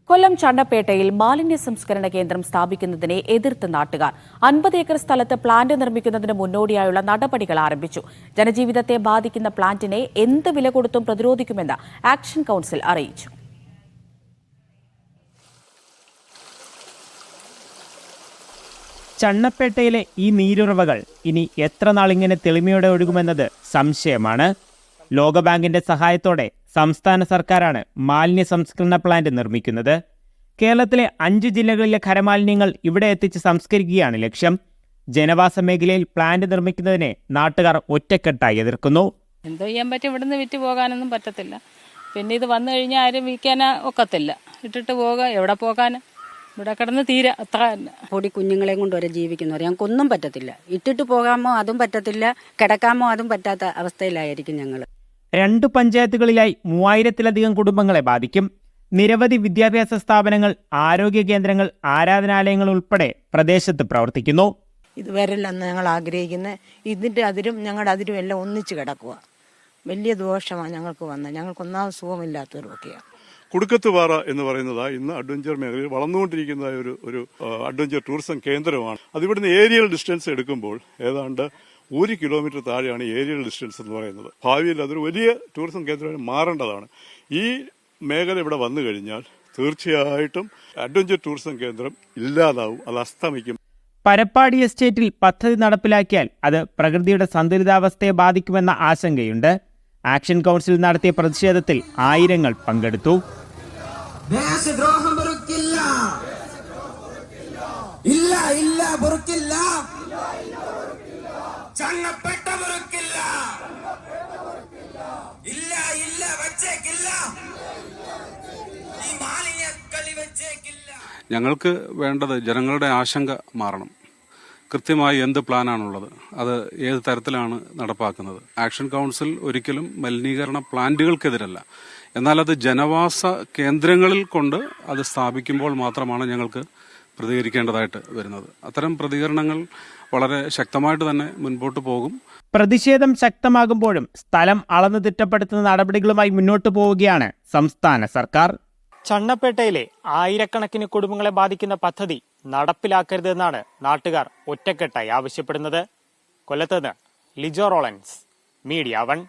കൊല്ലം ചണ്ണപ്പേട്ടയിൽ മാലിന്യ സംസ്കരണ കേന്ദ്രം സ്ഥാപിക്കുന്നതിനെ എതിർത്ത് നാട്ടുകാർ 50 ഏക്കർ സ്ഥലത്ത് പ്ലാന്റ് നിർമ്മിക്കുന്നതിന് മുന്നോടിയായുള്ള നടപടികൾ ആരംഭിച്ചു. ജനജീവിതത്തെ ബാധിക്കുന്ന പ്ലാന്റിനെ എന്ത് വില കൊടുത്തും പ്രതിരോധിക്കുമെന്ന് ആക്ഷൻ കൗൺസിൽ അറിയിച്ചു. ചണ്ണപ്പേട്ടയിലെ ഈ നീരുറവകൾ ഇനി എത്ര നാളിങ്ങനെ തെളിമയോടെ ഒഴുകുമെന്നത് സംശയമാണ്. ലോകബാങ്കിന്റെ സഹായത്തോടെ സംസ്ഥാന സർക്കാരാണ് മാലിന്യ സംസ്കരണ പ്ലാന്റ് നിർമ്മിക്കുന്നത്. കേരളത്തിലെ 5 ജില്ലകളിലെ ഖരമാലിന്യങ്ങൾ ഇവിടെ എത്തിച്ച് സംസ്കരിക്കുകയാണ് ലക്ഷ്യം. ജനവാസ മേഖലയിൽ പ്ലാന്റ് നിർമ്മിക്കുന്നതിനെ നാട്ടുകാർ ഒറ്റക്കെട്ടായി എതിർക്കുന്നു. എന്തോ ചെയ്യാൻ പറ്റും, ഇവിടുന്ന് വിറ്റ് പോകാനൊന്നും പറ്റത്തില്ല. പിന്നെ ഇത് വന്നു കഴിഞ്ഞാൽ ആരും വിൽക്കാനാ ഒക്കത്തില്ല. ഇട്ടിട്ട് പോകാൻ എവിടെ പോകാൻ, ഇവിടെ കിടന്ന് തീരെ അത്ര തന്നെ. പൊടി കുഞ്ഞുങ്ങളെയും കൊണ്ട് വരെ ജീവിക്കുന്നവർ ഞങ്ങൾക്കൊന്നും പറ്റത്തില്ല. ഇട്ടിട്ട് പോകാമോ അതും പറ്റത്തില്ല, കിടക്കാമോ അതും പറ്റാത്ത അവസ്ഥയിലായിരിക്കും ഞങ്ങൾ. 2 പഞ്ചായത്തുകളിലായി 3000-ലധികം കുടുംബങ്ങളെ ബാധിക്കും. നിരവധി വിദ്യാഭ്യാസ സ്ഥാപനങ്ങൾ, ആരോഗ്യ കേന്ദ്രങ്ങൾ, ആരാധനാലയങ്ങൾ ഉൾപ്പെടെ പ്രദേശത്ത് പ്രവർത്തിക്കുന്നു. ഇതുവരെയല്ല ഞങ്ങൾ ആഗ്രഹിക്കുന്നത്. ഇതിൻ്റെ അതിരും ഞങ്ങളുടെ അതിരും എല്ലാം ഒന്നിച്ച് കിടക്കുക. വലിയ ദോഷമാണ് ഞങ്ങൾക്ക് വന്നത്. ഞങ്ങൾക്കൊന്നാമത് സുഖമില്ലാത്തവരൊക്കെയാണ്. കുടുക്കത്തുപാറ എന്ന് പറയുന്നത് ഇന്ന് അഡ്വഞ്ചർ മേഖലയിൽ വളർന്നുകൊണ്ടിരിക്കുന്ന ഒരു അഡ്വഞ്ചർ ടൂറിസം കേന്ദ്രമാണ്. അതിവിടുന്ന് ഏരിയൽ ഡിസ്റ്റൻസ് എടുക്കുമ്പോൾ ഏതാണ്ട് 1 കിലോമീറ്റർ താഴെയാണ് ഏരിയൽ ഡിസ്റ്റൻസ് എന്ന് പറയുന്നത്. ഭാവിയിൽ അതൊരു വലിയ ടൂറിസം കേന്ദ്രമായി മാറേണ്ടതാണ്. ഈ മേഖല ഇവിടെ വന്നു കഴിഞ്ഞാൽ തീർച്ചയായിട്ടും അഡ്വഞ്ചർ ടൂറിസം കേന്ദ്രം ഇല്ലാതാവും, അത് അസ്തമിക്കും. പരപ്പാടി എസ്റ്റേറ്റിൽ പദ്ധതി നടപ്പിലാക്കിയാൽ അത് പ്രകൃതിയുടെ സന്തുലിതാവസ്ഥയെ ബാധിക്കുമെന്ന ആശങ്കയുണ്ട്. ആക്ഷൻ കൗൺസിൽ നടത്തിയ പ്രതിഷേധത്തിൽ ആയിരങ്ങൾ പങ്കെടുത്തു. ഞങ്ങൾക്ക് വേണ്ടത് ജനങ്ങളുടെ ആശങ്ക മാറണം. കൃത്യമായി എന്ത് പ്ലാനാണുള്ളത്, അത് ഏത് തരത്തിലാണ് നടപ്പാക്കുന്നത്. ആക്ഷൻ കൗൺസിൽ ഒരിക്കലും മലിനീകരണ പ്ലാന്റുകൾക്കെതിരല്ല. എന്നാൽ അത് ജനവാസ കേന്ദ്രങ്ങളിൽ കൊണ്ട് അത് സ്ഥാപിക്കുമ്പോൾ മാത്രമാണ് ഞങ്ങൾക്ക് പ്രതികരിക്കേണ്ടതായിട്ട് വരുന്നത്. അത്തരം പ്രതികരണങ്ങൾ വളരെ ശക്തമായിട്ട് തന്നെ മുൻപോട്ട് പോകും. പ്രതിഷേധം ശക്തമാകുമ്പോഴും സ്ഥലം അളന്നു തിട്ടപ്പെടുത്തുന്ന നടപടികളുമായി മുന്നോട്ടു പോവുകയാണ് സംസ്ഥാന സർക്കാർ. ചണ്ണപ്പേട്ടയിലെ ആയിരക്കണക്കിന് കുടുംബങ്ങളെ ബാധിക്കുന്ന പദ്ധതി നടപ്പിലാക്കരുതെന്നാണ് നാട്ടുകാർ ഒറ്റക്കെട്ടായി ആവശ്യപ്പെടുന്നത്. കൊല്ലത്ത് നിന്ന് ലിജോ റോളൻസ്, മീഡിയ 1.